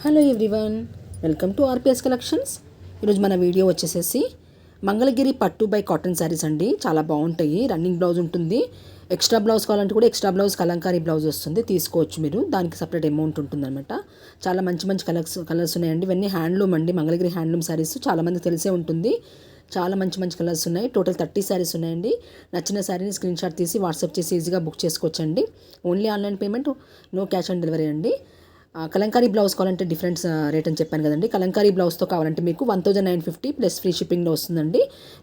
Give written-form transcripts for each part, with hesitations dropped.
Hello everyone, welcome to RPS collections. ఈరోజు మన video వచ్చేసేసి మంగళగిరి పట్టు బై కాటన్ శారీస్ అండి. చాలా బాగుంటాయి. రన్నింగ్ బ్లౌజ్ ఉంటుంది. ఎక్స్ట్రా బ్లౌజ్ కావాలంటే కూడా ఎక్స్ట్రా బ్లౌజ్ కలంకారీ బ్లౌజ్ వస్తుంది, తీసుకోవచ్చు మీరు. దానికి సపరేట్ అమౌంట్ ఉంటుంది అనమాట. చాలా మంచి మంచి కలర్స్ ఉన్నాయండి. ఇవన్నీ హ్యాండ్లూమ్ అండి, మంగళగిరి హ్యాండ్లూమ్ శారీస్. చాలామంది తెలిసే ఉంటుంది. చాలా మంచి మంచి కలర్స్ ఉన్నాయి. టోటల్ 30 శారీస్ ఉన్నాయండి. నచ్చిన శారీని స్క్రీన్ షాట్ తీసి వాట్సాప్ చేసి ఈజీగా బుక్ చేసుకోవచ్చండి. Only online payment, no cash on delivery అండి. కలంకారీ బ్లౌజ్ కావాలంటే డిఫరెంట్ రేట్ అని చెప్పాను కదండి. కలంకారీ బ్లౌజ్తో కావాలంటే మీకు 1950 ప్లస్ ఫ్రీ షిప్పింగ్లో వస్తుందండి.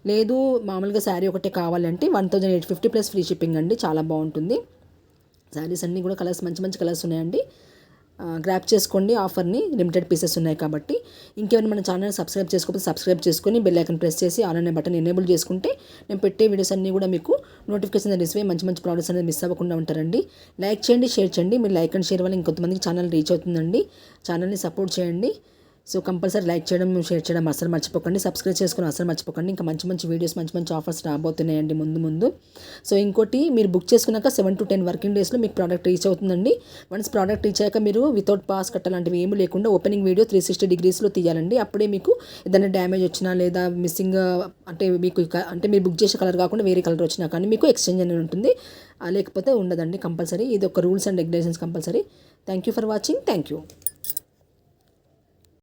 లేదు మామూలుగా శారీ ఒకటే కావాలంటే 1850 ప్లస్ ఫ్రీ షిప్పింగ్ అండి. చాలా బాగుంటుంది. శారీస్ అన్నీ కూడా కలర్స్ మంచి మంచి కలర్స్ ఉన్నాయండి. గ్రాప్ చేసుకోండి ఆఫర్ని, లిమిటెడ్ పీసెస్ ఉన్నాయి కాబట్టి. ఇంకేమైనా మన ఛానల్ సబ్స్క్రైబ్ చేసుకోకపోతే సబ్స్క్రైబ్ చేసుకొని బెల్ ఐకాన్ ప్రెస్ చేసి ఆల్ అనే బటన్ ఎనేబుల్ చేసుకుంటే నేను పెట్టే వీడియోస్ అన్నీ కూడా మీకు నోటిఫికేషన్ రిసీవ్ మంచి మంచి ప్రోడక్ట్స్ అనేది మిస్ అవ్వకుండా ఉంటారండి. లైక్ చేయండి, షేర్ చేయండి. మీరు లైక్ అండ్ షేర్ వల్ల ఇంకొంతమందికి ఛానల్ రీచ్ అవుతుందండి. ఛానల్ని సపోర్ట్ చేయండి. సో కంపల్సరీ లైక్ చేయడం, షేర్ చేయడం అసలు మర్చిపోకండి. సబ్స్క్రైబ్ చేసుకుని అసలు మర్చిపోకండి. ఇంకా మంచి మంచి వీడియోస్, మంచి మంచి ఆఫర్స్ రాబోతున్నాయండి ముందు. సో ఇంకోటి, మీరు బుక్ చేసుకున్నాక 7 to 10 వర్కింగ్ డేస్లో మీకు ప్రోడక్ట్ రీచ్ అవుతుందండి. వన్స్ ప్రోడక్ట్ రీచ్ అయ్యాక మీరు వితౌట్ పాస్ కట్ అలాంటివి ఏమీ లేకుండా ఓపెనింగ్ వీడియో 360 degreesలో తీయాలండి. అప్పుడే మీకు ఏదైనా డ్యామేజ్ వచ్చినా లేదా మిస్సింగ్ అంటే మీకు అంటే మీరు బుక్ చేసే కలర్ కాకుండా వేరే కలర్ వచ్చినా కానీ మీకు ఎక్స్చేంజ్ అనేది ఉంటుంది. లేకపోతే ఉండదండి కంపల్సరీ. ఇది ఒక rules and regulations compulsory. Thank you for watching. Thank you.